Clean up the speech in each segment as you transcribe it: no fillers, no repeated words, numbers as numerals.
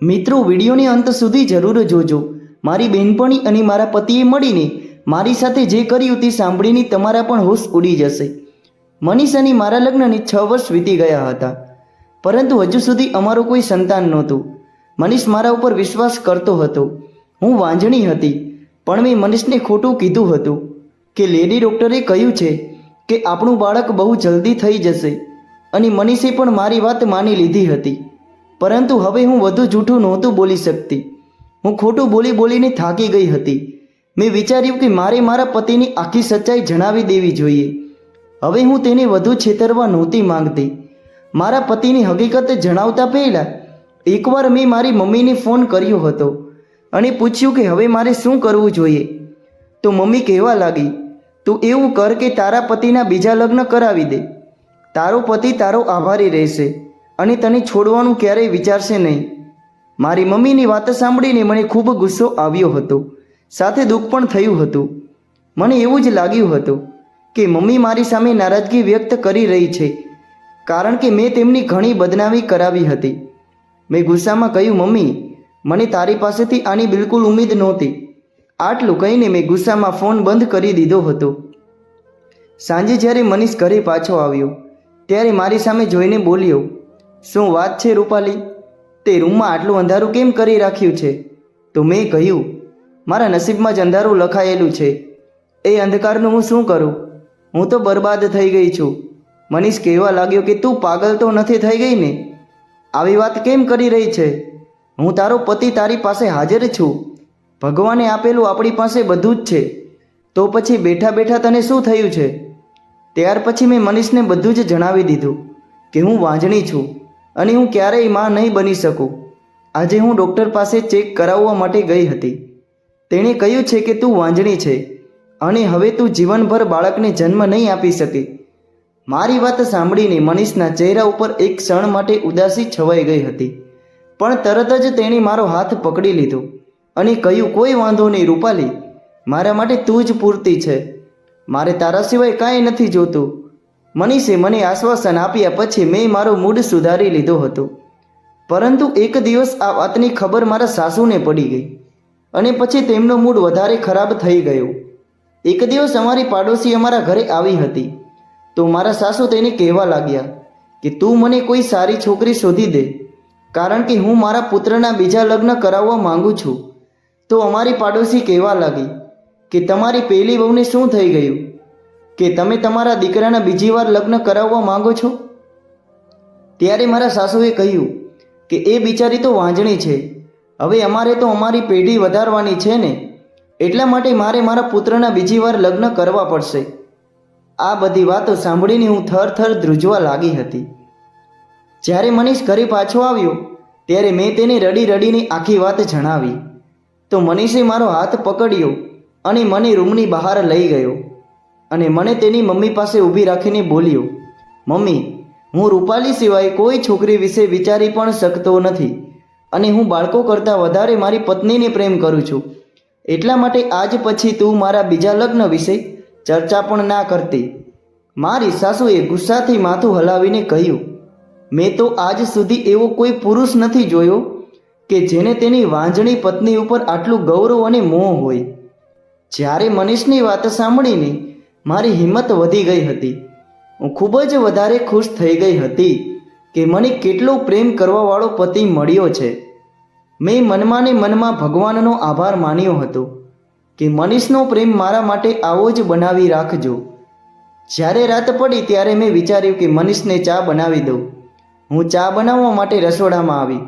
મિત્રો, વિડીયોને અંત સુધી જરૂર જોજો. મારી બહેનપણી અને મારા પતિએ મળીને મારી સાથે જે કર્યું તે સાંભળીને તમારા પણ હોશ ઉડી જશે. મનીષ અને મારા લગ્નને 6 વર્ષ વીતી ગયા હતા, પરંતુ હજુ સુધી અમારું કોઈ સંતાન નહોતું. મનીષ મારા ઉપર વિશ્વાસ કરતો હતો. હું વાંજણી હતી, પણ મેં મનીષને ખોટું કીધું હતું કે લેડી ડૉક્ટરે કહ્યું છે કે આપણું બાળક બહુ જલ્દી થઈ જશે, અને મનીષે પણ મારી વાત માની લીધી હતી. પરંતુ હવે હું વધુ જૂઠું નહોતું બોલી શકતી. હું ખોટું બોલી બોલીને થાકી ગઈ હતી. મેં વિચાર્યું કે મારે મારા પતિની આખી સચ્ચાઈ જણાવી દેવી જોઈએ. હવે હું તેને વધુ છેતરવા નહોતી માંગતી. મારા પતિની હકીકત જણાવતા પહેલાં એકવાર મેં મારી મમ્મીને ફોન કર્યો હતો અને પૂછ્યું કે હવે મારે શું કરવું જોઈએ. તો મમ્મી કહેવા લાગી, તું એવું કર કે તારા પતિના બીજા લગ્ન કરાવી દે. તારો પતિ તારો આભારી રહેશે અને તને છોડવાનું ક્યારેય વિચારશે નહીં. મારી મમ્મીની વાત સાંભળીને મને ખૂબ ગુસ્સો આવ્યો હતો, સાથે દુઃખ પણ થયું હતું. મને એવું જ લાગ્યું હતું કે મમ્મી મારી સામે નારાજગી વ્યક્ત કરી રહી છે, કારણ કે મેં તેમની ઘણી બદનામી કરાવી હતી. મેં ગુસ્સામાં કહ્યું, મમ્મી, મને તારી પાસેથી આની બિલકુલ ઉમ્મીદ નહોતી. આટલું કહીને મેં ગુસ્સામાં ફોન બંધ કરી દીધો હતો. સાંજે જ્યારે મનીષ ઘરે પાછો આવ્યો ત્યારે મારી સામે જોઈને બોલ્યો, શું વાત છે રૂપાલી, તે રૂમમાં આટલું અંધારું કેમ કરી રાખ્યું છે? તો મેં કહ્યું, મારા નસીબમાં જ અંધારું લખાયેલું છે. એ અંધકારનું હું શું કરું? હું તો બરબાદ થઈ ગઈ છું. મનીષ કહેવા લાગ્યો કે તું પાગલ તો નથી થઈ ગઈ ને? આવી વાત કેમ કરી રહી છે? હું તારો પતિ તારી પાસે હાજર છું. ભગવાને આપેલું આપણી પાસે બધું જ છે. તો પછી બેઠા બેઠા તને શું થયું છે? ત્યાર પછી મેં મનીષને બધું જ જણાવી દીધું કે હું વાંજણી છું અને હું ક્યારેય માં નહીં બની શકું. આજે હું ડૉક્ટર પાસે ચેક કરાવવા માટે ગઈ હતી. તેણે કહ્યું છે કે તું વાંજણી છે અને હવે તું જીવનભર બાળકને જન્મ નહીં આપી શકે. મારી વાત સાંભળીને મનીષના ચહેરા ઉપર એક ક્ષણ માટે ઉદાસી છવાઈ ગઈ હતી, પણ તરત જ તેણે મારો હાથ પકડી લીધો અને કહ્યું, કોઈ વાંધો નહીં રૂપાલી, મારા માટે તું જ પૂરતી છે. મારે તારા સિવાય કાંઈ નથી જોતું. મનીષે મને આશ્વાસન આપ્યા પછી મેં મારો મૂડ સુધારી લીધો હતો. પરંતુ એક દિવસ આ વાતની ખબર મારા સાસુને પડી ગઈ અને પછી તેમનો મૂડ વધારે ખરાબ થઈ ગયો. એક દિવસ અમારી પાડોશી અમારા ઘરે આવી હતી, તો મારા સાસુ તેને કહેવા લાગ્યા કે તું મને કોઈ સારી છોકરી શોધી દે, કારણ કે હું મારા પુત્રના બીજા લગ્ન કરાવવા માંગુ છું. તો અમારી પાડોશી કહેવા લાગી કે તમારી પહેલી વહુને શું થઈ ગયું કે તમે તમારા દીકરાના બીજી વાર લગ્ન કરાવવા માંગો છો? ત્યારે મારા સાસુએ કહ્યું કે એ બિચારી તો વાંજણી છે. હવે અમારે તો અમારી પેઢી વધારવાની છે ને, એટલા માટે મારે મારા પુત્રના બીજી વાર લગ્ન કરવા પડશે. આ બધી વાતો સાંભળીને હું થરથર ધ્રુજવા લાગી હતી. જ્યારે મનીષ ઘરે પાછો આવ્યો ત્યારે મેં તેને રડી રડીને આખી વાત જણાવી. તો મનીષે મારો હાથ પકડ્યો અને મને રૂમની બહાર લઈ ગયો અને મને તેની મમ્મી પાસે ઊભી રાખીને બોલ્યો, મમ્મી, હું રૂપાલી સિવાય કોઈ છોકરી વિશે વિચારી પણ શકતો નથી અને હું બાળકો કરતાં વધારે મારી પત્નીને પ્રેમ કરું છું. એટલા માટે આજ પછી તું મારા બીજા લગ્ન વિશે ચર્ચા પણ ના કરતી. મારી સાસુએ ગુસ્સાથી માથું હલાવીને કહ્યું, મેં તો આજ સુધી એવો કોઈ પુરુષ નથી જોયો કે જેને તેની વાંજણી પત્ની ઉપર આટલું ગૌરવ અને મોહ હોય. જ્યારે મનીષની વાત સાંભળીને મારી હિંમત વધી ગઈ હતી. હું ખૂબ જ વધારે ખુશ થઈ ગઈ હતી કે મને કેટલો પ્રેમ કરવાવાળો પતિ મળ્યો છે. મેં મનમાં ને મનમાં ભગવાનનો આભાર માન્યો હતો કે મનીષનો પ્રેમ મારા માટે આવો જ બનાવી રાખજો. જ્યારે રાત પડી ત્યારે મેં વિચાર્યું કે મનીષને ચા બનાવી દઉં. હું ચા બનાવવા માટે રસોડામાં આવી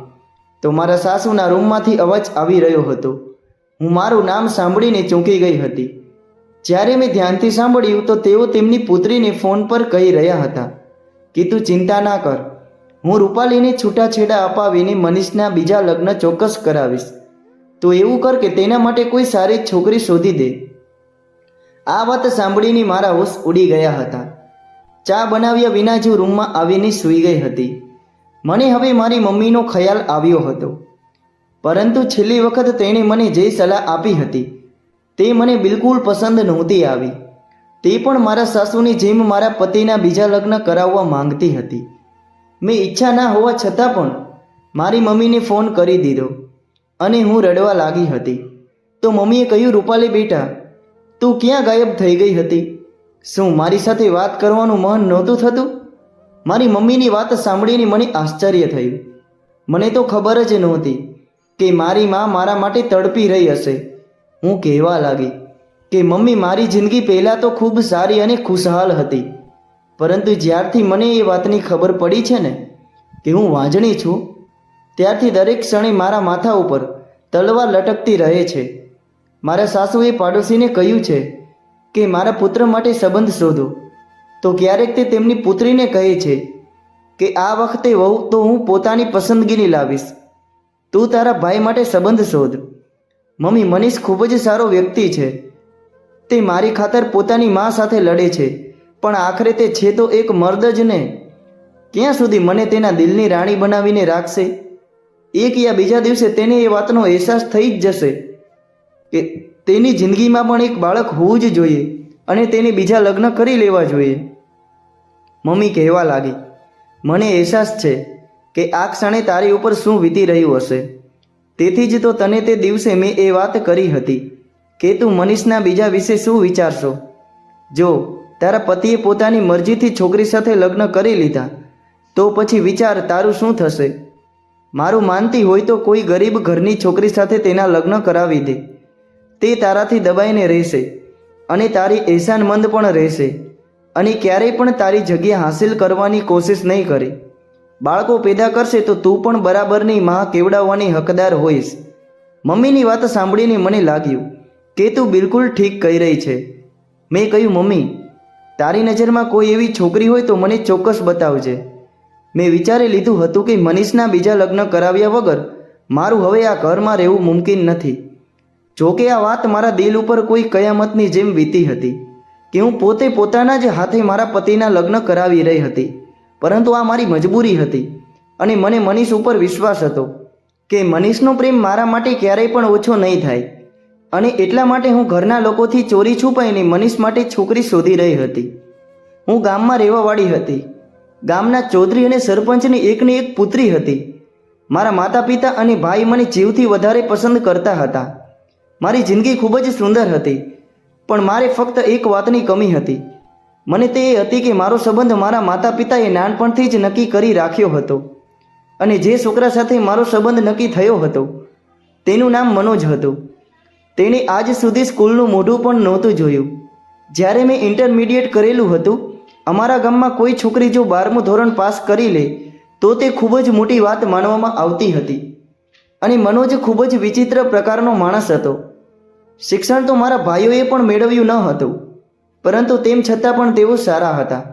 તો મારા સાસુના રૂમમાંથી અવાજ આવી રહ્યો હતો. હું મારું નામ સાંભળીને ચોંકી ગઈ હતી. જ્યારે મેં ધ્યાનથી સાંભળ્યું તો તેઓ તેમની પુત્રીને ફોન પર કહી રહ્યા હતા કે તું ચિંતા ના કર, હું રૂપાલીને છૂટાછેડા અપાવીને મનીષના બીજા લગ્ન ચોક્કસ કરાવીશ. તો એવું કર કે તેના માટે કોઈ સારી છોકરી શોધી દે. આ વાત સાંભળીને મારા હોશ ઉડી ગયા હતા. ચા બનાવ્યા વિના જ રૂમમાં આવીને સૂઈ ગઈ હતી. મને હવે મારી મમ્મીનો ખ્યાલ આવ્યો હતો, પરંતુ છેલ્લી વખત તેણે મને જે સલાહ આપી હતી તે મને બિલકુલ પસંદ નહોતી આવી. તે પણ મારા સાસુની જેમ મારા પતિના બીજા લગ્ન કરાવવા માંગતી હતી. મેં ઈચ્છા ના હોવા છતાં પણ મારી મમ્મીને ફોન કરી દીધો અને હું રડવા લાગી હતી. તો મમ્મીએ કહ્યું, રૂપાલી બેટા, તું ક્યાં ગાયબ થઈ ગઈ હતી? શું મારી સાથે વાત કરવાનું મન નહોતું થતું? મારી મમ્મીની વાત સાંભળીને મને આશ્ચર્ય થયું. મને તો ખબર જ નહોતી કે મારી મા મારા માટે તડપી રહી હશે. હું કહેવા લાગી કે મમ્મી, મારી જિંદગી પહેલાં તો ખૂબ સારી અને ખુશહાલ હતી, પરંતુ જ્યારથી મને એ વાતની ખબર પડી છે ને કે હું વાંજણી છું, ત્યારથી દરેક ક્ષણે મારા માથા ઉપર તલવાર લટકતી રહે છે. મારા સાસુએ પાડોશીને કહ્યું છે કે મારા પુત્ર માટે સંબંધ શોધો, તો ક્યારેક તે તેમની પુત્રીને કહે છે કે આ વખતે વહુ તો હું પોતાની પસંદગીની લાવીશ, તું તારા ભાઈ માટે સંબંધ શોધ. મમ્મી, મનીષ ખૂબ જ સારો વ્યક્તિ છે. તે મારી ખાતર પોતાની મા સાથે લડે છે, પણ આખરે તે છે તો એક મર્દ જ ને. ક્યાં સુધી મને તેના દિલની રાણી બનાવીને રાખશે? એક યા બીજા દિવસે તેને એ વાતનો અહેસાસ થઈ જ જશે કે તેની જિંદગીમાં પણ એક બાળક હોવું જ જોઈએ અને તેને બીજા લગ્ન કરી લેવા જોઈએ. મમ્મી કહેવા લાગી, મને અહેસાસ છે કે આ ક્ષણે તારી ઉપર શું વીતી રહ્યું હશે. તેથી જ તો તને તે દિવસે મેં એ વાત કરી હતી કે તું મનીષના બીજા વિશે શું વિચારશો. જો તારા પતિએ પોતાની મરજીથી છોકરી સાથે લગ્ન કરી લીધા તો પછી વિચાર તારું શું થશે. મારું માનતી હોય તો કોઈ ગરીબ ઘરની છોકરી સાથે તેના લગ્ન કરાવી દે. તે તારાથી દબાઈને રહેશે અને તારી એહસાનમંદ પણ રહેશે અને ક્યારેય પણ તારી જગ્યા હાંસિલ કરવાની કોશિશ નહીં કરે. બાળકો પેદા કરશે તો તું પણ બરાબરની માં કેવડાવવાની હકદાર હોઈશ. મમ્મીની વાત સાંભળીને મને લાગ્યું કે તું બિલકુલ ઠીક કહી રહી છે. મેં કહ્યું, મમ્મી, તારી નજરમાં કોઈ એવી છોકરી હોય તો મને ચોક્કસ બતાવજે. મેં વિચારી લીધું હતું કે મનીષના બીજા લગ્ન કરાવ્યા વગર મારું હવે આ ઘરમાં રહેવું મુમકિન નથી. જોકે આ વાત મારા દિલ ઉપર કોઈ કયામતની જેમ વીતી હતી કે હું પોતે પોતાના જ હાથે મારા પતિના લગ્ન કરાવી રહી હતી, પરંતુ આ મારી મજબૂરી હતી અને મને મનીષ ઉપર વિશ્વાસ હતો કે મનીષનો પ્રેમ મારા માટે ક્યારેય પણ ઓછો નહીં થાય, અને એટલા માટે હું ઘરના લોકોથી ચોરી છુપાઈને મનીષ માટે છોકરી શોધી રહી હતી. હું ગામમાં રહેવાવાળી હતી. ગામના ચૌધરી અને સરપંચની એકની એક પુત્રી હતી. મારા માતા પિતા અને ભાઈ મને જીવથી વધારે પસંદ કરતા હતા. મારી જિંદગી ખૂબ જ સુંદર હતી, પણ મારે ફક્ત એક વાતની કમી હતી. મને તે એ હતી કે મારો સંબંધ મારા માતા પિતાએ નાનપણથી જ નક્કી કરી રાખ્યો હતો, અને જે છોકરા સાથે મારો સંબંધ નક્કી થયો હતો તેનું નામ મનોજ હતું. તેણે આજ સુધી સ્કૂલનું મોઢું પણ નહોતું જોયું. જ્યારે મેં ઇન્ટરમીડિયેટ કરેલું હતું, અમારા ગામમાં કોઈ છોકરી જો 12મું ધોરણ પાસ કરી લે તો તે ખૂબ જ મોટી વાત માનવામાં આવતી હતી, અને મનોજ ખૂબ જ વિચિત્ર પ્રકારનો માણસ હતો. શિક્ષણ તો મારા ભાઈઓએ પણ મેળવ્યું ન હતું, પરંતુ તેમ છતાં પણ તેઓ સારા હતા.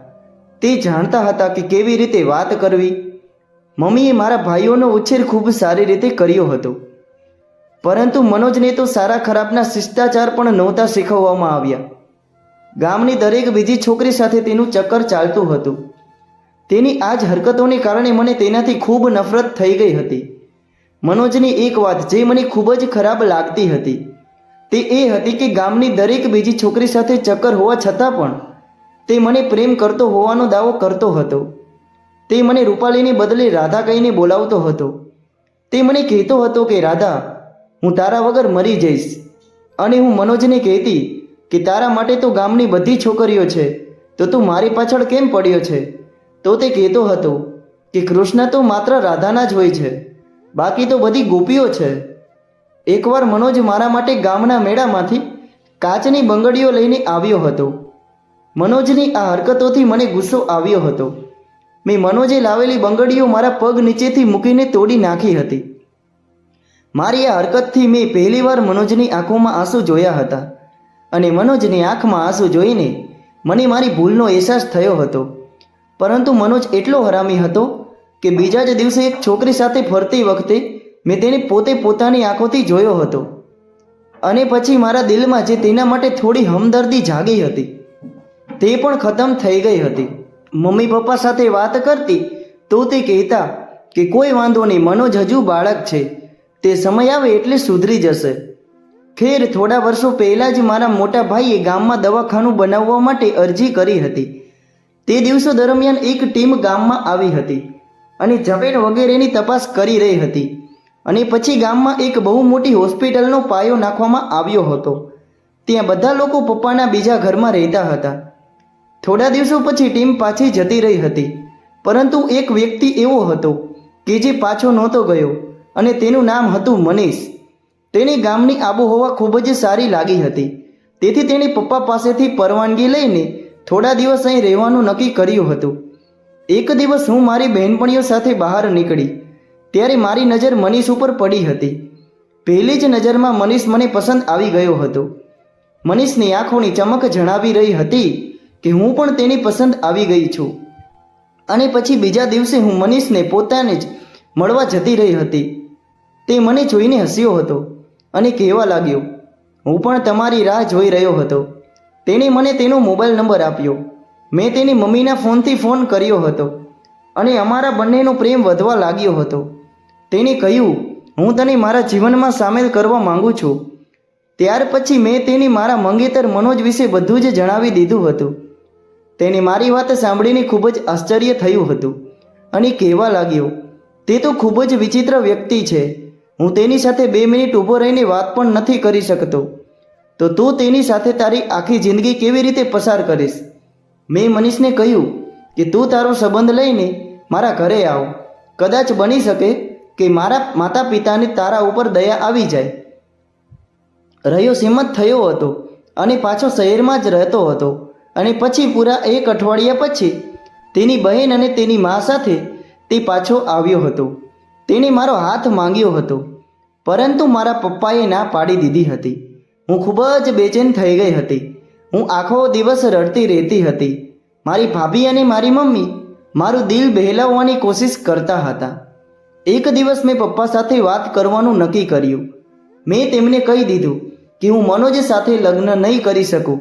તે જાણતા હતા કે કેવી રીતે વાત કરવી. મમ્મીએ મારા ભાઈઓનો ઉછેર ખૂબ સારી રીતે કર્યો હતો, પરંતુ મનોજને તો સારા ખરાબના શિષ્ટાચાર પણ નહોતા શીખવવામાં આવ્યા. ગામની દરેક બીજી છોકરી સાથે તેનું ચક્કર ચાલતું હતું. તેની આ જ હરકતોને કારણે મને તેનાથી ખૂબ નફરત થઈ ગઈ હતી. મનોજની એક વાત જે મને ખૂબ જ ખરાબ લાગતી હતી તે એ હતી કે ગામની દરેક બીજી છોકરી સાથે ચક્કર હોવા છતાં પણ તે મને પ્રેમ કરતો હોવાનો દાવો કરતો હતો. તે મને રૂપાલીને બદલે રાધા કહીને બોલાવતો હતો. તે મને કહેતો હતો કે રાધા, હું તારા વગર મરી જઈશ, અને હું મનોજને કહેતી કે તારા માટે તો ગામની બધી છોકરીઓ છે, તો તું મારી પાછળ કેમ પડ્યો છે? તો તે કહેતો હતો કે કૃષ્ણ તો માત્ર રાધાના જ હોય છે, બાકી તો બધી ગોપીઓ છે. એકવાર મનોજ મારા માટે ગામના મેળામાંથી કાચની બંગડીઓ લઈને આવ્યો હતો. મનોજની આ હરકતોથી મને ગુસ્સો આવ્યો હતો. મેં મનોજે લાવેલી બંગડીઓ મારા પગ નીચેથી મૂકીને તોડી નાખી હતી. મારી આ હરકતથી મેં પહેલીવાર મનોજની આંખોમાં આંસુ જોયા હતા, અને મનોજની આંખમાં આંસુ જોઈને મને મારી ભૂલનો અહેસાસ થયો હતો. પરંતુ મનોજ એટલો હરામી હતો કે બીજા જ દિવસે એક છોકરી સાથે ફરતી વખતે મેં તેને પોતે પોતાની આંખોથી જોયો હતો, અને પછી મારા દિલમાં જે તેના માટે થોડી હમદર્દી જાગી હતી તે પણ ખતમ થઈ ગઈ હતી. મમ્મી પપ્પા સાથે વાત કરતી તો તે કહેતા કે કોઈ વાંધો નહીં, મનોજ હજુ બાળક છે, તે સમય આવે એટલે સુધરી જશે. ખેર, થોડા વર્ષો પહેલાં જ મારા મોટા ભાઈએ ગામમાં દવાખાનું બનાવવા માટે અરજી કરી હતી. તે દિવસો દરમિયાન એક ટીમ ગામમાં આવી હતી. અને ઝપેટ વગેરેની તપાસ કરી રહી હતી. અને પછી ગામમાં એક બહુ મોટી હોસ્પિટલનો પાયો નાખવામાં આવ્યો હતો. ત્યાં બધા લોકો પપ્પાના બીજા ઘરમાં રહેતા હતા. થોડા દિવસો પછી ટીમ પાછી જતી રહી હતી, પરંતુ એક વ્યક્તિ એવો હતો કે જે પાછો નહોતો ગયો, અને તેનું નામ હતું મનીષ. તેને ગામની આબોહવા ખૂબ જ સારી લાગી હતી, તેથી તેણે પપ્પા પાસેથી પરવાનગી લઈને થોડા દિવસ અહીં રહેવાનું નક્કી કર્યું હતું. એક દિવસ હું મારી બહેનપણીઓ સાથે બહાર નીકળી ત્યારે મારી નજર મનીષ ઉપર પડી હતી. પહેલી જ નજરમાં મનીષ મને પસંદ આવી ગયો હતો. મનીષની આંખોની ચમક જણાવી રહી હતી કે હું પણ તેની પસંદ આવી ગઈ છું. અને પછી બીજા દિવસે હું મનીષને પોતાને જ મળવા જતી રહી હતી. તે મને જોઈને હસ્યો હતો અને કહેવા લાગ્યો, હું પણ તમારી રાહ જોઈ રહ્યો હતો. તેણે મને તેનો મોબાઈલ નંબર આપ્યો. મેં તેની મમ્મીના ફોનથી ફોન કર્યો હતો અને અમારા બંનેનો પ્રેમ વધવા લાગ્યો હતો. તેણે કહ્યું, હું તને મારા જીવનમાં સામેલ કરવા માંગુ છું. ત્યાર પછી મેં તેને મારા મંગેતર મનોજ વિશે બધું જ જણાવી દીધું હતું. તેને મારી વાત સાંભળીને ખૂબ જ આશ્ચર્ય થયું હતું અને કહેવા લાગ્યો, તે તો ખૂબ જ વિચિત્ર વ્યક્તિ છે. હું તેની સાથે 2 મિનિટ ઊભો રહીને વાત પણ નથી કરી શકતો, તો તું તેની સાથે તારી આખી જિંદગી કેવી રીતે પસાર કરીશ? મેં મનીષને કહ્યું કે તું તારો સંબંધ લઈને મારા ઘરે આવ. કદાચ બની શકે કે મારા માતા પિતાને તારા ઉપર દયા આવી જાય. રહ્યો સંમત થયો હતો અને પાછો શહેરમાં જ રહેતો હતો. અને પછી પૂરા 1 અઠવાડિયા પછી તેની બહેન અને તેની મા સાથે તે પાછો આવ્યો હતો. તેણે મારો હાથ માંગ્યો હતો, પરંતુ મારા પપ્પાએ ના પાડી દીધી હતી. હું ખૂબ જ બેચેન થઈ ગઈ હતી. હું આખો દિવસ રડતી રહેતી હતી. મારી ભાભી અને મારી મમ્મી મારું દિલ બહેલાવવાની કોશિશ કરતા હતા. એક દિવસ મેં પપ્પા સાથે વાત કરવાનું નક્કી કર્યું. મેં તેમને કહી દીધું કે હું મનોજ સાથે લગ્ન નહીં કરી શકું.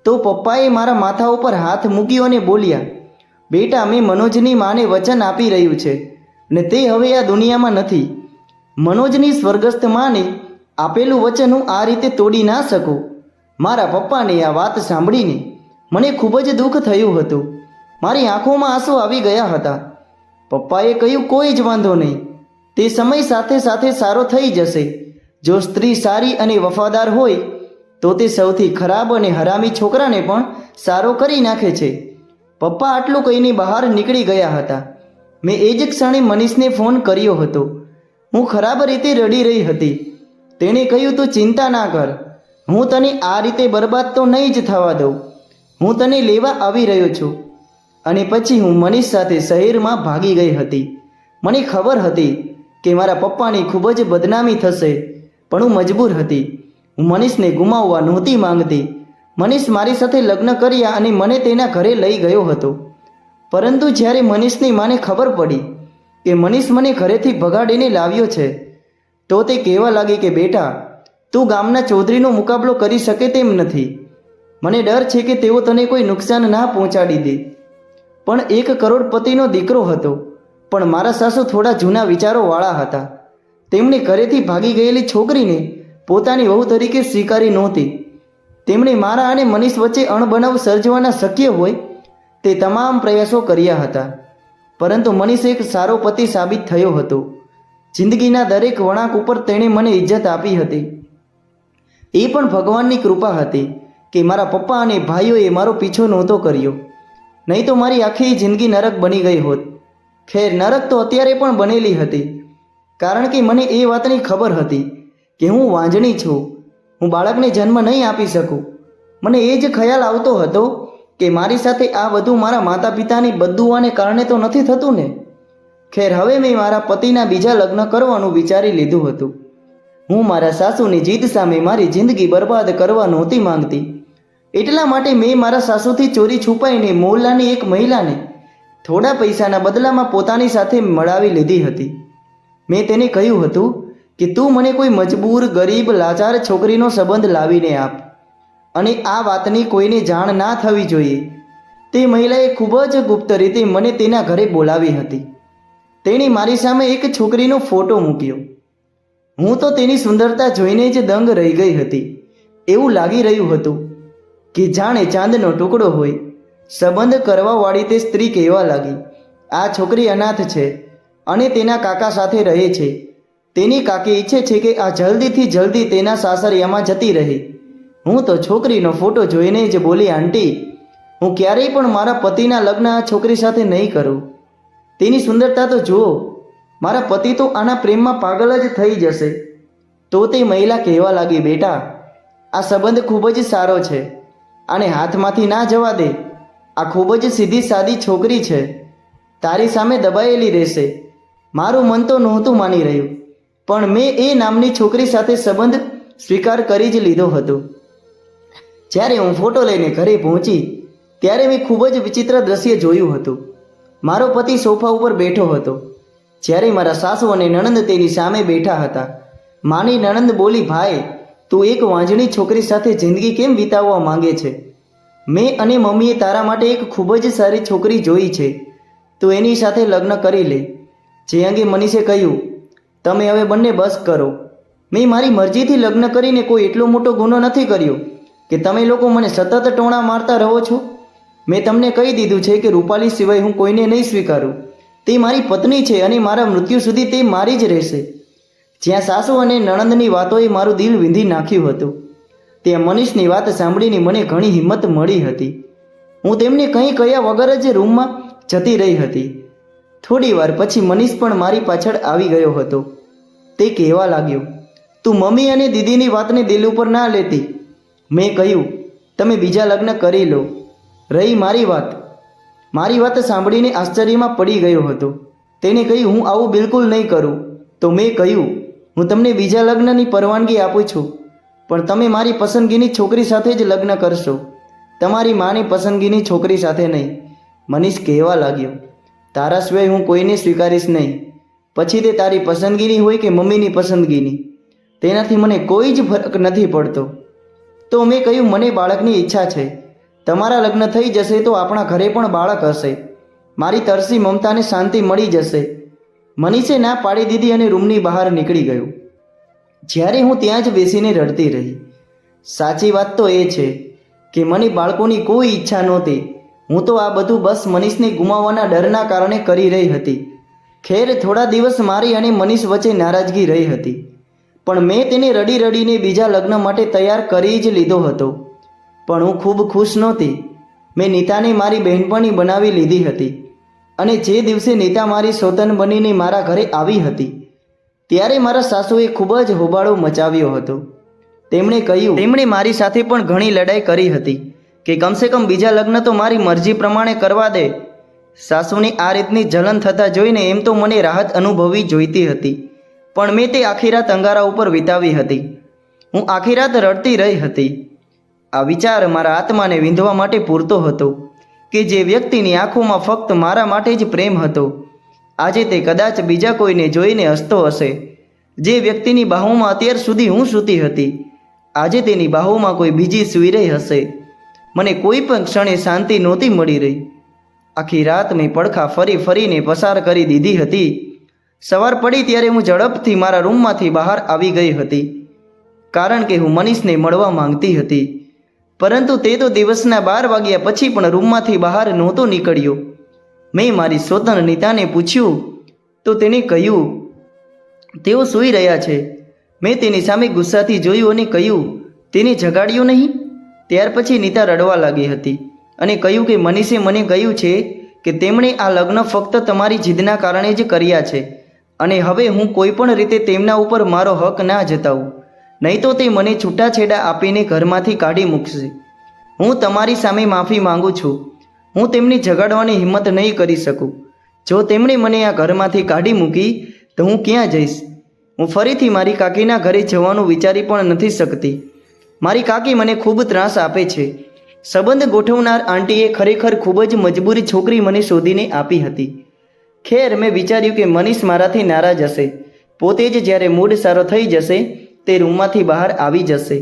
તો પપ્પાએ મારા માથા ઉપર હાથ મૂક્યો અને બોલ્યા, બેટા, મેં મનોજની માને વચન આપી રહ્યું છે ને તે હવે આ દુનિયામાં નથી. મનોજની સ્વર્ગસ્થ માને આપેલું વચન હું આ રીતે તોડી ના શકું. મારા પપ્પાને આ વાત સાંભળીને મને ખૂબ જ દુઃખ થયું હતું. મારી આંખોમાં આંસુ આવી ગયા હતા. પપ્પાએ કહ્યું, કોઈ જ વાંધો નહીં, તે સમય સાથે સાથે સારો થઈ જશે. જો સ્ત્રી સારી અને વફાદાર હોય તો તે સૌથી ખરાબ અને હરામી છોકરાને પણ સારો કરી નાખે છે. પપ્પા આટલું કહીને બહાર નીકળી ગયા હતા. મેં એ જ ક્ષણે મનીષને ફોન કર્યો હતો. હું ખરાબ રીતે રડી રહી હતી. તેણે કહ્યું, તું ચિંતા ના કર, હું તને આ રીતે બરબાદ તો નહીં જ થવા દઉં. હું તને લેવા આવી રહ્યો છું. અને પછી હું મનીષ સાથે શહેરમાં ભાગી ગઈ હતી. મને ખબર હતી કે મારા પપ્પાની ખૂબ જ બદનામી થશે, પણ હું મજબૂર હતી. હું મનીષને ગુમાવવા નહોતી માંગતી. મનીષ મારી સાથે લગ્ન કર્યા અને મને તેના ઘરે લઈ ગયો હતો. પરંતુ જ્યારે મનીષની માને ખબર પડી કે મનીષ મને ઘરેથી ભગાડીને લાવ્યો છે, તો તે કહેવા લાગી કે બેટા, તું ગામના ચૌધરીનો મુકાબલો કરી શકે તેમ નથી. મને ડર છે કે તેઓ તને કોઈ નુકસાન ના પહોંચાડી દે. પણ 1 કરોડપતિનો દીકરો હતો, પણ મારા સાસુ થોડા જૂના વિચારોવાળા હતા. તેમણે ઘરેથી ભાગી ગયેલી છોકરીને પોતાની વહુ તરીકે સ્વીકારી નહોતી. તેમણે મારા અને મનીષ વચ્ચે અણબનાવ સર્જવાના શક્ય હોય તે તમામ પ્રયાસો કર્યા હતા, પરંતુ મનીષ એક સારો પતિ સાબિત થયો હતો. જિંદગીના દરેક વળાંક ઉપર તેણે મને ઇજ્જત આપી હતી. એ પણ ભગવાનની કૃપા હતી કે મારા પપ્પા અને ભાઈઓએ મારો પીછો નહોતો કર્યો, નહીં તો મારી આખી જિંદગી નરક બની ગઈ હોત. ખેર, નરક તો અત્યારે પણ બનેલી હતી, કારણ કે મને એ વાતની ખબર હતી કે હું વાંજણી છું. હું બાળકને જન્મ નહીં આપી શકું. મને એ જ ખ્યાલ આવતો હતો કે મારી સાથે આ બધું મારા માતા પિતાની બદદુઆને કારણે તો નથી થતું ને. ખેર, હવે મેં મારા પતિના બીજા લગ્ન કરવાનું વિચારી લીધું હતું. હું મારા સાસુની જીદ સામે મારી જિંદગી બરબાદ કરવા નહોતી માંગતી. એટલા માટે મેં મારા સાસુથી ચોરી છુપાઈને મોહલ્લાની એક મહિલાને થોડા પૈસાના બદલામાં પોતાની સાથે મળાવી લીધી હતી. મેં તેને કહ્યું હતું કે તું મને કોઈ મજબૂર, ગરીબ, લાચાર છોકરીનો સંબંધ લાવીને આપ, અને આ વાતની કોઈને જાણ ના થવી જોઈએ. તે મહિલાએ ખૂબ જ ગુપ્ત રીતે મને તેના ઘરે બોલાવી હતી. તેણે મારી સામે એક છોકરીનો ફોટો મૂક્યો. હું તો તેની સુંદરતા જોઈને જ દંગ રહી ગઈ હતી. એવું લાગી રહ્યું હતું કે જાણે ચાંદનો ટુકડો હોય. સંબંધ કરવાવાળી તે સ્ત્રી કહેવા લાગી, આ છોકરી અનાથ છે અને તેના કાકા સાથે રહે છે. તેની કાકી ઈચ્છે છે કે આ જલ્દીથી જલ્દી તેના સાસરિયામાં જતી રહે. હું તો છોકરીનો ફોટો જોઈને જ બોલી, આંટી, હું ક્યારેય પણ મારા પતિના લગ્ન આ છોકરી સાથે નહીં કરું. તેની સુંદરતા તો જુઓ, મારા પતિ તો આના પ્રેમમાં પાગલ જ થઈ જશે. તો તે મહિલા કહેવા લાગી, બેટા, આ સંબંધ ખૂબ જ સારો છે, આને હાથમાંથી ના જવા દે. આ ખૂબ જ સીધી સાદી છોકરી છે, તારી સામે દબાયેલી રહેશે. મારું મન તો નહોતું માની રહ્યું, પણ મેં એ નામની છોકરી સાથે સંબંધ સ્વીકાર કરી જ લીધો હતો. જ્યારે હું ફોટો લઈને ઘરે પહોંચી ત્યારે મેં ખૂબ જ વિચિત્ર દ્રશ્ય જોયું હતું. મારો પતિ સોફા ઉપર બેઠો હતો, જ્યારે મારા સાસુ અને નણંદ તેની સામે બેઠા હતા. માની નણંદ બોલી, ભાઈ, તું એક વાંજણી છોકરી સાથે જિંદગી કેમ વિતાવવા માંગે છે? મેં અને મમ્મીએ તારા માટે એક ખૂબ જ સારી છોકરી જોઈ છે, તું એની સાથે લગ્ન કરી લે. જે અંગે મનીષે કહ્યું, તમે હવે બંને બસ કરો. મેં મારી મરજીથી લગ્ન કરીને કોઈ એટલો મોટો ગુનો નથી કર્યો કે તમે લોકો મને સતત ટોણા મારતા રહો છો. મેં તમને કહી દીધું છે કે રૂપાલી સિવાય હું કોઈને નહીં સ્વીકારું. તે મારી પત્ની છે અને મારા મૃત્યુ સુધી તે મારી જ રહેશે. જ્યાં સાસુ અને નણંદની વાતોએ મારું દિલ વીંધી નાખ્યું હતું, ત્યાં મનીષની વાત સાંભળીને મને ઘણી હિંમત મળી હતી. હું તેમને કંઈ કહ્યા વગર જ રૂમમાં જતી રહી હતી. થોડી વાર પછી મનીષ પણ મારી પાછળ આવી ગયો હતો. તે કહેવા લાગ્યો, તું મમ્મી અને દીદીની વાતને દિલ ઉપર ના લેતી. મેં કહ્યું, તમે બીજા લગ્ન કરી લો. રહી મારી વાત સાંભળીને આશ્ચર્યમાં પડી ગયો હતો. તેને કહ્યું, હું આવું બિલકુલ નહીં કરું. તો મેં કહ્યું, હું તમને બીજા લગ્નની પરવાનગી આપું છું, પણ તમે મારી પસંદગીની છોકરી સાથે જ લગ્ન કરશો, તમારી માની પસંદગીની છોકરી સાથે નહીં. મનીષ કહેવા લાગ્યો, તારા સિવાય હું કોઈને સ્વીકારીશ નહીં. પછી તે તારી પસંદગીની હોય કે મમ્મીની પસંદગીની, તેનાથી મને કોઈ જ ફરક નથી પડતો. તો મેં કહ્યું, મને બાળકની ઈચ્છા છે. તમારા લગ્ન થઈ જશે તો આપણા ઘરે પણ બાળક હશે. મારી તરસી મમતાને શાંતિ મળી જશે. મનીષે ના પાડી દીધી અને રૂમની બહાર નીકળી ગયો. જ્યારે હું ત્યાં જ બેસીને રડતી રહી. સાચી વાત તો એ છે કે મને બાળકોની કોઈ ઈચ્છા નહોતી. હું તો આ બધું બસ મનીષને ગુમાવવાના ડરના કારણે કરી રહી હતી. ખેર, થોડા દિવસ મારી અને મનીષ વચ્ચે નારાજગી રહી હતી, પણ મેં તેને રડી રડીને બીજા લગ્ન માટે તૈયાર કરી જ લીધો હતો. પણ હું ખૂબ ખુશ નહોતી. મેં નીતાને મારી બહેનપણી બનાવી લીધી હતી, અને જે દિવસે નીતા મારી સોતન બનીને મારા ઘરે આવી હતી ત્યારે મારા સાસુએ ખૂબ જ હોબાળો મચાવ્યો હતો. તેમણે કહ્યું, તેમણે મારી સાથે પણ ઘણી લડાઈ કરી હતી કે કમસે કમ બીજા લગ્ન તો મારી મરજી પ્રમાણે કરવા દે. સાસુની આ રીતની જલન થતાં જોઈને એમ તો મને રાહત અનુભવવી જોઈતી હતી, પણ મેં તે આખી રાત અંગારા ઉપર વિતાવી હતી. હું આખી રાત રડતી રહી હતી. આ વિચાર મારા આત્માને વિંધવા માટે પૂરતો હતો કે જે વ્યક્તિની આંખોમાં ફક્ત મારા માટે જ પ્રેમ હતો, આજે તે કદાચ બીજા કોઈને જોઈને હસતો હશે. જે વ્યક્તિની બાહોમાં અત્યાર સુધી હું સૂતી હતી, આજે તેની બાહોમાં કોઈ બીજી સૂઈ રહી હશે. મને કોઈ પણ ક્ષણે શાંતિ નહોતી મળી રહી. આખી રાત મેં પડખા ફરી ફરીને પસાર કરી દીધી હતી. સવાર પડી ત્યારે હું ઝડપથી મારા રૂમમાંથી બહાર આવી ગઈ હતી, કારણ કે હું મનીષને મળવા માંગતી હતી. પરંતુ તે તો દિવસના 12 વાગ્યા પછી પણ રૂમમાંથી બહાર નહોતો નીકળ્યો. મેં મારી સોતન નીતાને પૂછ્યું તો તેને કહ્યું, તેઓ સૂઈ રહ્યા છે. મેં તેની સામે ગુસ્સાથી જોયું અને કહ્યું, તેને જગાડ્યો નહીં? ત્યાર પછી નીતા રડવા લાગી હતી અને કહ્યું કે મનીષે મને કહ્યું છે કે તેમણે આ લગ્ન ફક્ત તમારી જીદના કારણે જ કર્યા છે, અને હવે હું કોઈ પણ રીતે તેમના ઉપર મારો હક ના જતાવું, નહીં તો તે મને છૂટાછેડા આપીને ઘરમાંથી કાઢી મૂકશે. હું તમારી સામે માફી માંગુ છું. હું તેમની જગાડવાની હિંમત નહીં કરી શકું. જો તેમણે મને આ ઘરમાંથી કાઢી મૂકી તો હું ક્યાં જઈશ? હું ફરીથી મારી કાકીના ઘરે જવાનું વિચારી પણ નથી શકતી. મારી કાકી મને ખૂબ ત્રાસ આપે છે. સંબંધ ગોઠવનાર આંટીએ ખરેખર ખૂબ જ મજબૂરી છોકરી મને શોધીને આપી હતી. ખેર, મેં વિચાર્યું કે મનીષ મારાથી નારાજ હશે. પોતે જ જ્યારે મૂડ સારો થઈ જશે તે રૂમમાંથી બહાર આવી જશે.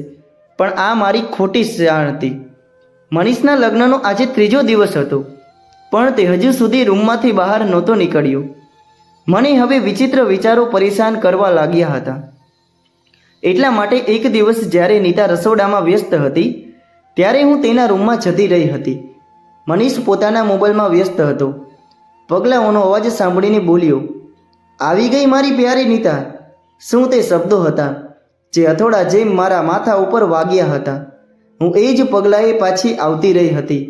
પણ આ મારી ખોટી જાણ હતી. મનીષના લગ્નનો આજે 3જો દિવસ હતો, પણ તે હજુ સુધી રૂમમાંથી બહાર નહોતો નીકળ્યો. મને હવે વિચિત્ર વિચારો પરેશાન કરવા લાગ્યા હતા. એટલા માટે એક દિવસ જ્યારે નીતા રસોડામાં વ્યસ્ત હતી ત્યારે હું તેના રૂમમાં જતી રહી હતી. મનીષ પોતાના મોબાઈલમાં વ્યસ્ત હતો. પગલાઓનો અવાજ સાંભળીને બોલ્યો, આવી ગઈ મારી પ્યારી નીતા. શું તે શબ્દો હતા જે હથોડા જેમ મારા માથા ઉપર વાગ્યા હતા? હું એ જ પગલાએ પાછી આવતી રહી હતી.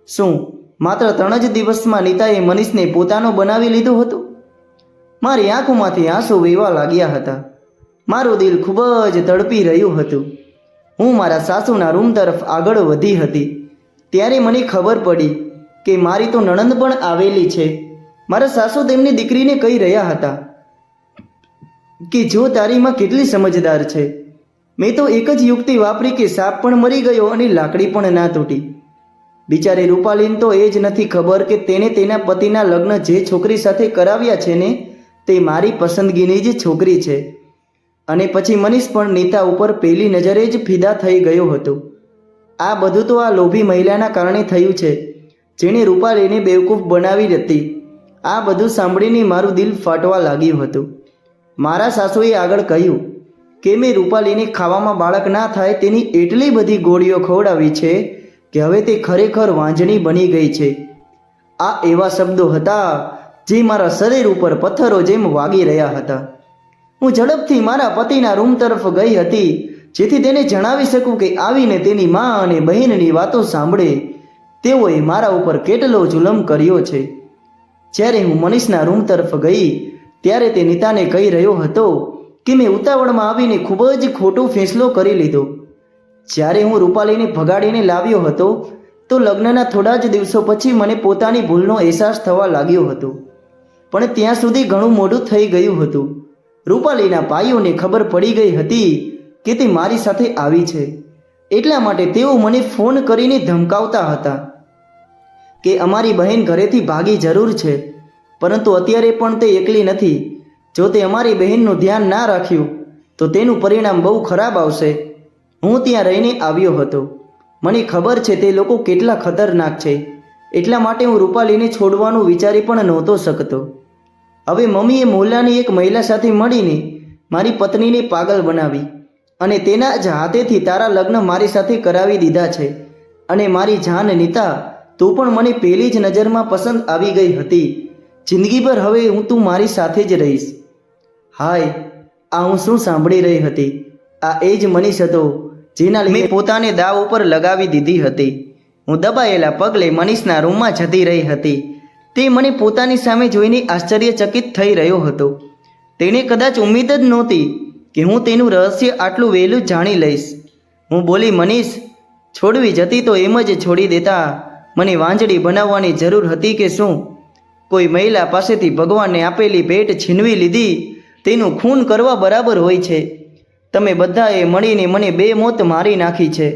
શું માત્ર 3 જ દિવસમાં નીતાએ મનીષને પોતાનો બનાવી લીધો હતો? મારી આંખોમાંથી આંસુ વહેવા લાગ્યા હતા. મારું દિલ ખૂબ જ તડપી રહ્યું હતું. હું મારા સાસુના રૂમ તરફ આગળ વધી હતી ત્યારે મને ખબર પડી કે મારી તો નણંદ પણ આવેલી છે. મારા સાસુ તેમની દીકરીને કહી રહ્યા હતા કે જો તારી માં કેટલી સમજદાર છે. મેં તો એક જ યુક્તિ વાપરી કે સાપ પણ મરી ગયો અને લાકડી પણ ના તૂટી. બિચારી રૂપાલીને તો એ જ નથી ખબર કે તેને તેના પતિના લગ્ન જે છોકરી સાથે કરાવ્યા છે ને તે મારી પસંદગીની જ છોકરી છે. અને પછી મનીષ પણ નીતા ઉપર પહેલી નજરે જ ફિદા થઈ ગયો હતો. આ બધું તો આ લોભી મહિલાના કારણે થયું છે જેણે રૂપાલીને બેવકૂફ બનાવી હતી. આ બધું સાંભળીને મારું દિલ ફાટવા લાગ્યું હતું. મારા સાસુએ આગળ કહ્યું કે મેં રૂપાલીને ખાવામાં બાળક ના થાય તેની એટલી બધી ગોળીઓ ખવડાવી છે કે હવે તે ખરેખર વાંજણી બની ગઈ છે. આ એવા શબ્દો હતા જે મારા શરીર ઉપર પથ્થરો જેમ વાગી રહ્યા હતા. હું ઝડપથી મારા પતિના રૂમ તરફ ગઈ હતી જેથી તેને જણાવી શકું કે આવીને તેની મા અને બહેનની વાતો સાંભળે તેઓએ મારા ઉપર કેટલો જુલમ કર્યો છે. જ્યારે હું મનીષના રૂમ તરફ ગઈ ત્યારે તે નીતાને કહી રહ્યો હતો કે મેં ઉતાવળમાં આવીને ખૂબ જ ખોટો ફેંસલો કરી લીધો. જ્યારે હું રૂપાલીને ભગાડીને લાવ્યો હતો તો લગ્નના થોડા જ દિવસો પછી મને પોતાની ભૂલનો અહેસાસ થવા લાગ્યો હતો. પણ ત્યાં સુધી ઘણું મોડું થઈ ગયું હતું. રૂપાલીના ભાઈઓને ખબર પડી ગઈ હતી કે તે મારી સાથે આવી છે. એટલા માટે તેઓ મને ફોન કરીને ધમકાવતા હતા કે અમારી બહેન ઘરેથી ભાગી જરૂર છે પરંતુ અત્યારે પણ તે એકલી નથી. જો તે અમારી બહેનનું ધ્યાન ના રાખ્યું તો તેનું પરિણામ બહુ ખરાબ આવશે. હું ત્યાં રહીને આવ્યો હતો. મને ખબર છે તે લોકો કેટલા ખતરનાક છે. એટલા માટે હું રૂપાલીને છોડવાનું વિચારી પણ નહોતો શકતો. હવે મમ્મીએ મોહલ્લાની એક મહિલા સાથે મળીને મારી પત્નીને પાગલ બનાવી અને તેના જ હાથેથી તારા લગ્ન મારી સાથે કરાવી દીધા છે. અને મારી જાન નીતા, તું પણ મને પહેલી જ નજરમાં પસંદ આવી ગઈ હતી. જિંદગીભર હવે હું તું મારી સાથે જ રહીશ. હાય, આ હું શું સાંભળી રહી હતી? આ એ જ મનીષ હતો જેના મેં પોતાને દાવ ઉપર લગાવી દીધી હતી. હું દબાયેલા પગલે મનીષના રૂમમાં જતી રહી હતી. તે મને પોતાની સામે જોઈને આશ્ચર્યચકિત થઈ રહ્યો હતો. તેને કદાચ ઉમ્મીદ જ નહોતી કે હું તેનું રહસ્ય આટલું વહેલું જાણી લઈશ. હું બોલી, મનીષ, છોડવી જતી તો એમ જ છોડી દેતા. મને વાંજળી બનાવવાની જરૂર હતી કે શું? કોઈ મહિલા પાસેથી ભગવાનને આપેલી ભેટ છીનવી લીધી તેનું ખૂન કરવા બરાબર હોય છે. તમે બધાએ મળીને મને 2 મોત મારી નાખી છે.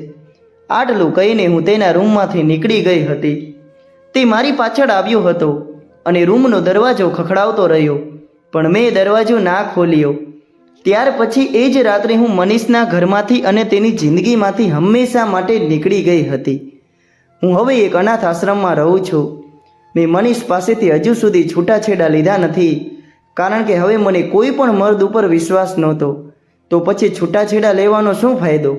આટલું કહીને હું તેના રૂમમાંથી નીકળી ગઈ હતી. તે મારી પાછળ આવ્યો હતો અને રૂમનો દરવાજો ખખડાવતો રહ્યો પણ મેં દરવાજો ના ખોલ્યો. ત્યાર પછી એ જ રાત્રે હું મનીષના ઘરમાંથી અને તેની જિંદગીમાંથી હંમેશા માટે નીકળી ગઈ હતી. હું હવે એક અનાથ આશ્રમમાં રહું છું. મેં મનીષ પાસેથી હજુ સુધી છૂટાછેડા લીધા નથી કારણ કે હવે મને કોઈ પણ મર્દ ઉપર વિશ્વાસ નહોતો. તો પછી છૂટાછેડા લેવાનો શું ફાયદો?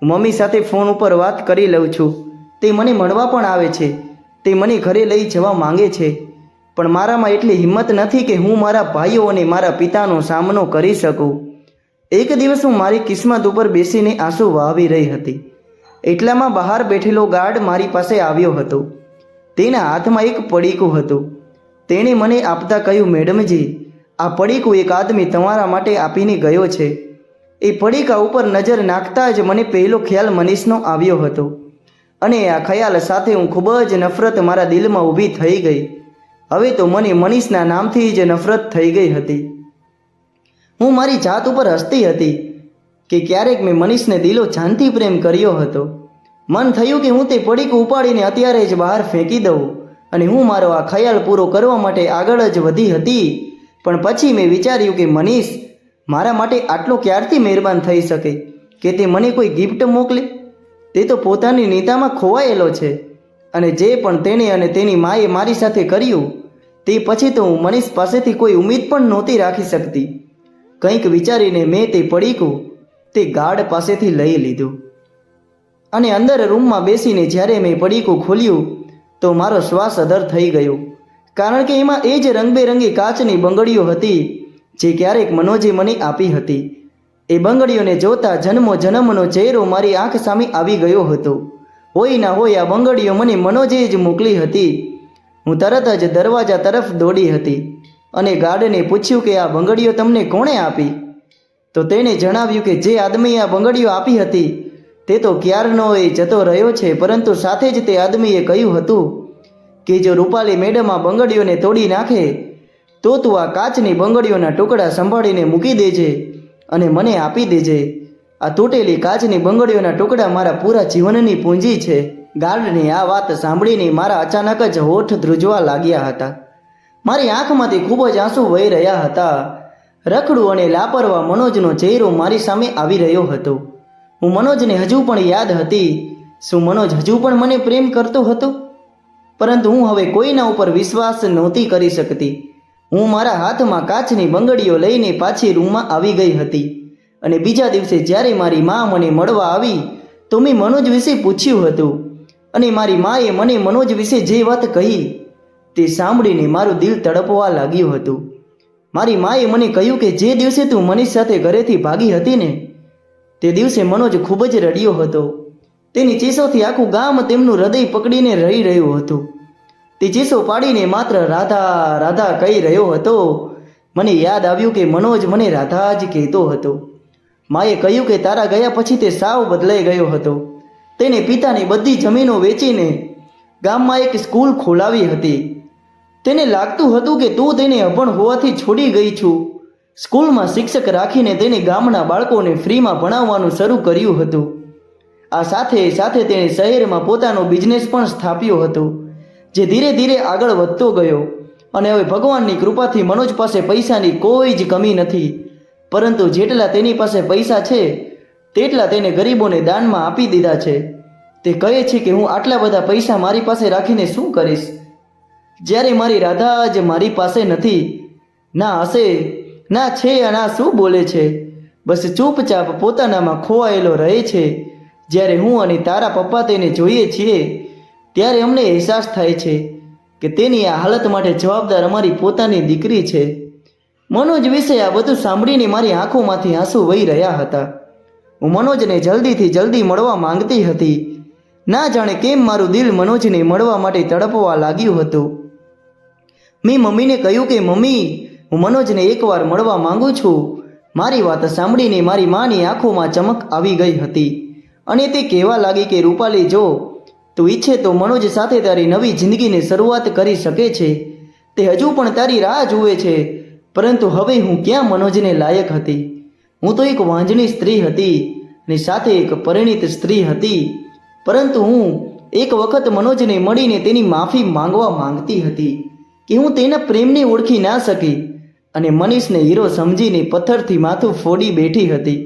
મમ્મી સાથે ફોન ઉપર વાત કરી લઉં છું. તે મને મળવા પણ આવે છે. તે મને ઘરે લઈ જવા માંગે છે પણ મારામાં એટલી હિંમત નથી કે હું મારા ભાઈઓ અને મારા પિતાનો સામનો કરી શકું. એક દિવસ હું મારી કિસ્મત ઉપર બેસીને આંસુ વહાવી રહી હતી. એટલામાં બહાર બેઠેલો ગાર્ડ મારી પાસે આવ્યો હતો. તેના હાથમાં એક પડીકું હતું. તેણે મને આપતા કહ્યું, મેડમજી, આ પડીકું એક આદમી તમારા માટે આપીને ગયો છે. એ પડીકા ઉપર નજર નાખતા જ મને પહેલો ખ્યાલ મનીષનો આવ્યો હતો અને આ ખ્યાલ સાથે હું ખૂબ જ નફરત મારા દિલમાં ઊભી થઈ ગઈ. હવે તો મને મનીષના નામથી જ નફરત થઈ ગઈ હતી. હું મારી જાત ઉપર હસતી હતી કે ક્યારેક મેં મનીષને દિલો જાનથી પ્રેમ કર્યો હતો. મન થયું કે હું તે પડીકું ઉપાડીને અત્યારે જ બહાર ફેંકી દઉં અને હું મારો આ ખ્યાલ પૂરો કરવા માટે આગળ જ વધી હતી. પણ પછી મેં વિચાર્યું કે મનીષ મારા માટે આટલો ક્યારથી મહેરબાન થઈ શકે કે તે મને કોઈ ગિફ્ટ મોકલે? તે તો પોતાની નીતામાં ખોવાયેલો છે અને જે પણ તેણે અને તેની માએ મારી સાથે કર્યું તે પછી તો હું મનીષ પાસેથી કોઈ ઉમ્મીદ પણ નહોતી રાખી શકતી. કંઈક વિચારીને મેં તે પડીકું તે ગાર્ડ પાસેથી લઈ લીધું અને અંદર રૂમમાં બેસીને જ્યારે મેં પડીકું ખોલ્યું તો મારો શ્વાસ અધર થઈ ગયો કારણ કે એમાં એ જ રંગબેરંગી કાચની બંગડીઓ હતી જે ક્યારેક મનોજે મને આપી હતી. એ બંગડીઓને જોતા જન્મો જન્મનો ચહેરો મારી આંખ સામે આવી ગયો હતો. હોય ના હોય આ બંગડીઓ મને મનોજે જ મોકલી હતી. હું તરત જ દરવાજા તરફ દોડી હતી અને ગાર્ડને પૂછ્યું કે આ બંગડીઓ તમને કોણે આપી? તો તેણે જણાવ્યું કે જે આદમીએ આ બંગડીઓ આપી હતી તે તો ક્યારનો એ જતો રહ્યો છે, પરંતુ સાથે જ તે આદમીએ કહ્યું હતું કે જો રૂપાલી મેડમ આ બંગડીઓને તોડી નાખે તો તું આ કાચની બંગડીઓના ટુકડા સંભાળીને મૂકી દેજે અને મને આપી દેજે. આ તૂટેલી કાચની બંગડીઓના ટુકડા મારા પૂરા જીવનની પૂંજી છે. ગાર્ડની આ વાત સાંભળીને મારા અચાનક જ હોઠ ધ્રુજવા લાગ્યા હતા. મારી આંખમાંથી ખૂબ જ આંસુ વહી રહ્યા હતા. રખડું અને લાપરવા મનોજનો ચહેરો મારી સામે આવી રહ્યો હતો. હું મનોજને હજુ પણ યાદ હતી. શું મનોજ હજુ પણ મને પ્રેમ કરતો હતો? પરંતુ હું હવે કોઈના ઉપર વિશ્વાસ નહોતી કરી શકતી. હું મારા હાથમાં કાચની બંગડીઓ લઈને પાછી રૂમમાં આવી ગઈ હતી અને બીજા દિવસે જ્યારે મારી મા મને મળવા આવી તો મેં મનોજ વિશે પૂછ્યું હતું અને મારી માએ મને મનોજ વિશે જે વાત કહી તે સાંભળીને મારું દિલ તડપવા લાગ્યું હતું. મારી માએ મને કહ્યું કે જે દિવસે તું મનીષ સાથે ઘરેથી ભાગી હતી ને તે દિવસે મનોજ ખૂબ જ રડ્યો હતો. તેની ચીસોથી આખું ગામ તેમનું હૃદય પકડીને રહી રહ્યું હતું. તે ચીસો પાડીને માત્ર રાધા રાધા કહી રહ્યો હતો. મને યાદ આવ્યું કે મનોજ મને રાધા જ કહેતો હતો. માએ કહ્યું કે તારા ગયા પછી તે સાવ બદલાઈ ગયો હતો. તેને પિતાની બધી જમીનો વેચીને ગામમાં એક સ્કૂલ ખોલાવી હતી. તેને લાગતું હતું કે તું તેને અભણ હોવાથી છોડી ગઈ છું. સ્કૂલમાં શિક્ષક રાખીને તેને ગામના બાળકોને ફ્રીમાં ભણાવવાનું શરૂ કર્યું હતું. આ સાથે સાથે તેણે શહેરમાં પોતાનો બિઝનેસ પણ સ્થાપ્યો હતો જે ધીરે ધીરે આગળ વધતો ગયો અને હવે ભગવાનની કૃપાથી મનોજ પાસે પૈસાની કોઈ જ કમી નથી. પરંતુ જેટલા તેની પાસે પૈસા છે તેટલા તેને ગરીબોને દાનમાં આપી દીધા છે. તે કહે છે કે હું આટલા બધા પૈસા મારી પાસે રાખીને શું કરીશ જ્યારે મારી રાધા જ મારી પાસે નથી. ના હશે ના છે ના શું બોલે છે, બસ ચૂપચાપ પોતાનામાં ખોવાયેલો રહે છે. જ્યારે હું અને તારા પપ્પા તેને જોઈએ છીએ ત્યારે અમને અહેસાસ થાય છે કે તેની આ હાલત માટે જવાબદાર અમારી પોતાની દીકરી છે. મનોજ વિશે આ બધું સાંભળીને મારી આંખોમાંથી આંસુ વહી રહ્યા હતા. હું મનોજને જલ્દીથી જલ્દી મળવા માંગતી હતી. ના જાણે કેમ મારું દિલ મનોજને મળવા માટે તડપવા લાગ્યું હતું. મેં મમ્મીને કહ્યું કે મમ્મી, હું મનોજને એકવાર મળવા માંગુ છું. મારી વાત સાંભળીને મારી માની આંખોમાં ચમક આવી ગઈ હતી અને તે કહેવા લાગી કે રૂપાલી, જો તું ઈચ્છે તો મનોજ સાથે તારી નવી જિંદગીની શરૂઆત કરી શકે છે. તે હજુ પણ તારી રાહ જુએ છે. પરંતુ હવે હું ક્યાં મનોજને લાયક હતી? હું તો એક વાંજણી સ્ત્રી હતી અને સાથે એક પરિણીત સ્ત્રી હતી. પરંતુ હું એક વખત મનોજને મળીને તેની માફી માંગવા માંગતી હતી કે હું તેના પ્રેમને ઓળખી ના શકી અને મનીષને હીરો સમજીને પથ્થરથી માથું ફોડી બેઠી હતી.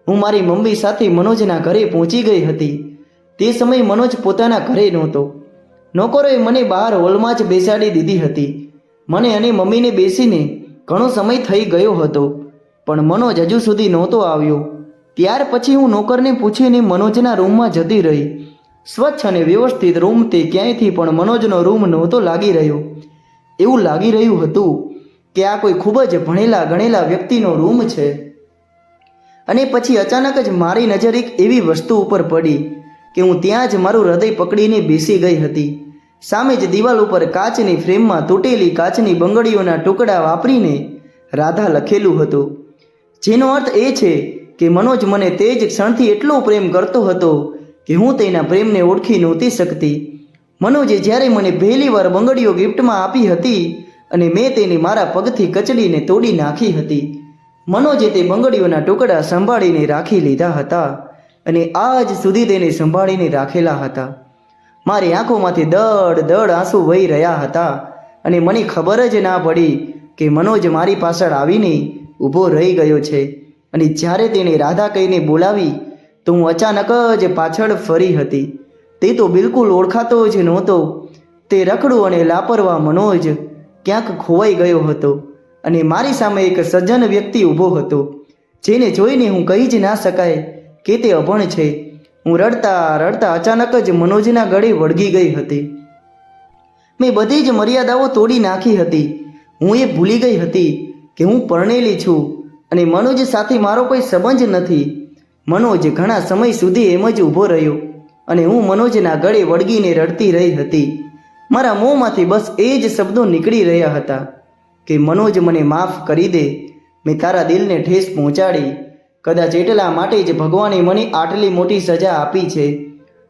હું મારી મમ્મી સાથે મનોજના ઘરે પહોંચી ગઈ હતી. તે સમયે મનોજ પોતાના ઘરે નહોતો. નોકરોએ મને બહાર હોલમાં જ બેસાડી દીધી હતી. મને અને મમ્મીને બેસીને ઘણો સમય થઈ ગયો હતો પણ મનોજ હજુ સુધી નહોતો આવ્યો. ત્યાર પછી હું નોકરને પૂછીને મનોજના રૂમમાં જતી રહી. સ્વચ્છ અને વ્યવસ્થિત રૂમ તે ક્યાંયથી પણ મનોજનો રૂમ નહોતો લાગી રહ્યો. એવું લાગી રહ્યું હતું કે આ કોઈ ખૂબ જ ભણેલા ગણેલા વ્યક્તિનો રૂમ છે. અને પછી અચાનક જ મારી નજર એક એવી વસ્તુ ઉપર પડી કે હું ત્યાં જ મારું હૃદય પકડીને બેસી ગઈ હતી. સામે જ દિવાલ ઉપર કાચની ફ્રેમમાં તૂટેલી કાચની બંગડીઓના ટુકડા વાપરીને રાધા લખેલું હતું, જેનો અર્થ એ છે કે મનોજ મને તે જ ક્ષણથી એટલો પ્રેમ કરતો હતો કે હું તેના પ્રેમને ઓળખી નહોતી શકતી. મનોજે જ્યારે મને પહેલીવાર બંગડીઓ ગિફ્ટમાં આપી હતી અને મેં તેને મારા પગથી કચડીને તોડી નાખી હતી. મનોજે તે બંગડીઓના ટુકડા સંભાળીને રાખી લીધા હતા અને આજ સુધી તેને સંભાળીને રાખેલા હતા. મારી આંખોમાંથી દડ દડ આંસુ વહી રહ્યા હતા અને મને ખબર જ ના પડી કે મનોજ મારી પાછળ આવીને ઊભો રહી ગયો છે. અને જ્યારે તેણે રાધા કહીને બોલાવી તો હું અચાનક જ પાછળ ફરી હતી. તે તો બિલકુલ ઓળખાતો જ નહોતો. તે રખડું અને લાપરવા મનોજ ક્યાંક ખોવાઈ ગયો હતો અને મારી સામે એક સજ્જન વ્યક્તિ ઊભો હતો જેને જોઈને હું કહી જ ના શકાય કે તે અભણ છે. હું રડતા રડતા અચાનક જ મનોજના ગળે વળગી ગઈ હતી. મેં બધી જ મર્યાદાઓ તોડી નાખી હતી. હું એ ભૂલી ગઈ હતી કે હું પરણેલી છું અને મનોજ સાથે મારો કોઈ સંબંધ નથી. મનોજ ઘણા સમય સુધી એમ જ ઊભો રહ્યો અને હું મનોજના ગળે વળગીને રડતી રહી હતી. મારા મોંમાંથી બસ એ જ શબ્દો નીકળી રહ્યા હતા કે મનોજ, મને માફ કરી દે, મેં તારા દિલને ઠેસ પહોંચાડી. કદાચ એટલા માટે જ ભગવાને મને આટલી મોટી સજા આપી છે.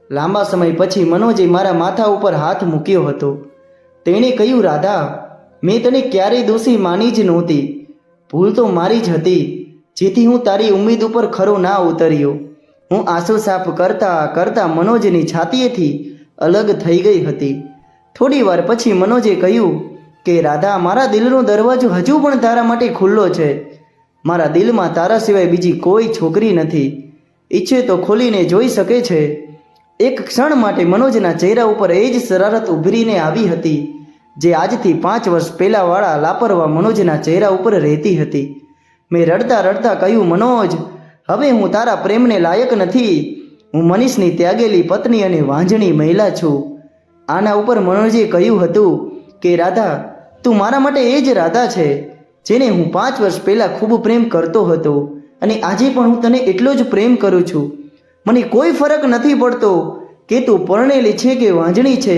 લાંબા સમય પછી મનોજે મારા માથા ઉપર હાથ મૂક્યો હતો. તેણે કહ્યું, રાધા, મેં તને ક્યારેય દોષી માની જ નહોતી. ભૂલ તો મારી જ હતી, જેથી હું તારી ઉમ્મીદ ઉપર ખરો ના ઉતર્યો. હું આંસુ સાફ કરતાં કરતાં મનોજની છાતીએથી અલગ થઈ ગઈ હતી. થોડી વાર પછી મનોજે કહ્યું કે રાધા, મારા દિલનો દરવાજો હજુ પણ તારા માટે ખુલ્લો છે. મારા દિલમાં તારા સિવાય બીજી કોઈ છોકરી નથી. ઈચ્છે તો ખોલીને જોઈ શકે છે. એક ક્ષણ માટે મનોજના ચહેરા ઉપર એ જ શરારત ઉભરીને આવી હતી જે આજથી 5 વર્ષ પહેલાંવાળા લાપરવા મનોજના ચહેરા ઉપર રહેતી હતી. મેં રડતા રડતા કહ્યું, મનોજ, હવે હું તારા પ્રેમને લાયક નથી. હું મનીષની ત્યાગેલી પત્ની અને વાંઝણી મહિલા છું. આના ઉપર મનોજે કહ્યું હતું કે રાધા, તું મારા માટે એ જ રાધા છે જેને હું 5 વર્ષ પહેલાં ખૂબ પ્રેમ કરતો હતો અને આજે પણ હું તને એટલો જ પ્રેમ કરું છું. મને કોઈ ફરક નથી પડતો કે તું પરણેલી છે કે વાંઝણી છે,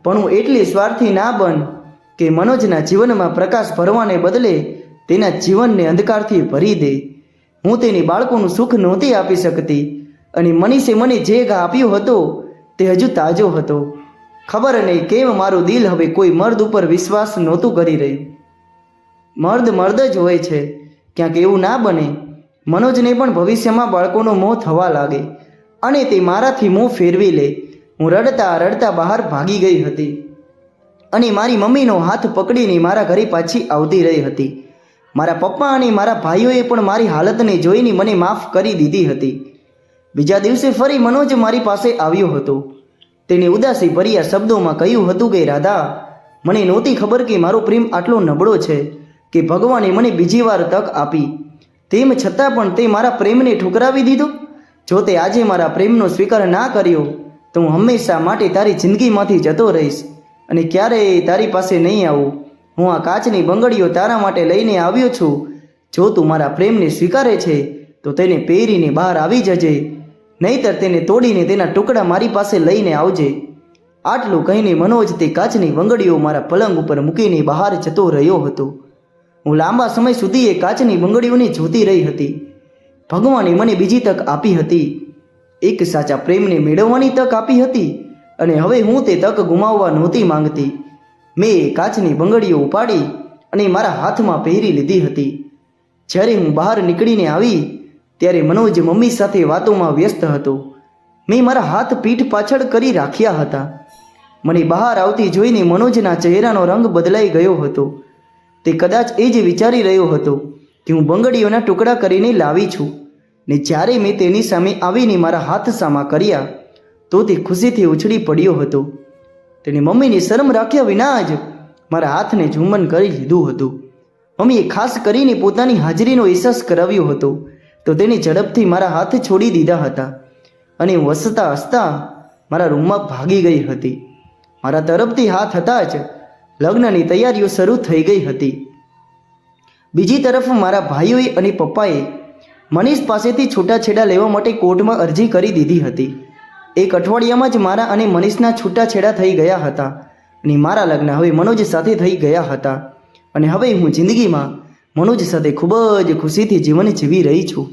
પણ હું એટલી સ્વાર્થી ના બન કે મનોજના જીવનમાં પ્રકાશ ભરવાને બદલે તેના જીવનને અંધકારથી ભરી દે. હું તેની બાળકોનું સુખ નહોતી આપી શકતી અને મનીષે મને જે ઘા આપ્યો હતો તે હજુ તાજો હતો. ખબર નહીં કેમ મારું દિલ હવે કોઈ મર્દ ઉપર વિશ્વાસ નહોતું કરી રહ્યું. મર્દ મર્દ જ હોય છે, ક્યાંક એવું ના બને મનોજને પણ ભવિષ્યમાં બાળકોનો મોહ થવા લાગે અને તે મારાથી મોં ફેરવી લે. હું રડતા રડતા બહાર ભાગી ગઈ હતી અને મારી મમ્મીનો હાથ પકડીને મારા ઘરે પાછી આવતી રહી હતી. મારા પપ્પા અને મારા ભાઈઓએ પણ મારી હાલતને જોઈને મને માફ કરી દીધી હતી. બીજા દિવસે ફરી મનોજ મારી પાસે આવ્યો હતો. તેણે ઉદાસી ભર્યા શબ્દોમાં કહ્યું હતું કે રાધા, મને નહોતી ખબર કે મારો પ્રેમ આટલો નબળો છે કે ભગવાને મને બીજી વાર તક આપી. તેમ છતાં પણ તે મારા પ્રેમને ઠુકરાવી દીધો. જો તે આજે મારા પ્રેમનો સ્વીકાર ના કર્યો તો હું હંમેશા માટે તારી જિંદગીમાંથી જતો રહીશ અને ક્યારેય તારી પાસે નહીં આવું. હું આ કાચની બંગડીઓ તારા માટે લઈને આવ્યો છું. જો તું મારા પ્રેમને સ્વીકારે છે તો તેને પહેરીને બહાર આવી જજે, નહીંતર તેને તોડીને તેના ટુકડા મારી પાસે લઈને આવજે. આટલું કહીને મનોજ તે કાચની બંગડીઓ મારા પલંગ ઉપર મૂકીને બહાર જતો રહ્યો હતો. હું લાંબા સમય સુધી એ કાચની બંગડીઓને જોતી રહી હતી. ભગવાને મને બીજી તક આપી હતી, એક સાચા પ્રેમને મેળવવાની તક આપી હતી અને હવે હું તે તક ગુમાવવા નહોતી માંગતી. મેં એ કાચની બંગડીઓ ઉપાડી અને મારા હાથમાં પહેરી લીધી હતી. જ્યારે હું બહાર નીકળીને આવી ત્યારે મનોજ મમ્મી સાથે વાતોમાં વ્યસ્ત હતો. મેં મારા હાથ પીઠ પાછળ કરી રાખ્યા હતા. મને બહાર આવતી જોઈને મનોજના ચહેરાનો રંગ બદલાઈ ગયો હતો. તે કદાચ એ જ વિચારી રહ્યો હતો કે હું બંગડીઓના ટુકડા કરીને લાવી છું ને જ્યારે મેં તેની સામે આવીને મારા હાથ સામા કર્યા તો તે ખુશીથી ઉછળી પડ્યો હતો. તેની મમ્મીની શરમ રાખ્યા વિના જ મારા હાથને ઝુમ્મન કરી લીધું હતું. મમ્મીએ ખાસ કરીને પોતાની હાજરીનો અહેસાસ કરાવ્યો હતો તો તેની ઝડપથી મારા હાથ છોડી દીધા હતા અને હું હસતા હસતા મારા રૂમમાં ભાગી ગઈ હતી. મારા તરફથી હાથ હતા જ લગ્નની તૈયારીઓ શરૂ થઈ ગઈ હતી. બીજી તરફ મારા ભાઈઓએ અને પપ્પાએ મનીષ પાસેથી છૂટાછેડા લેવા માટે કોર્ટમાં અરજી કરી દીધી હતી. એક અઠવાડિયામાં જ મારા અને મનીષના છૂટાછેડા થઈ ગયા હતા અને મારા લગ્ન હવે મનોજ સાથે થઈ ગયા હતા અને હવે હું જિંદગીમાં મનોજ સાથે ખૂબ જ ખુશીથી જીવન જીવી રહી છું.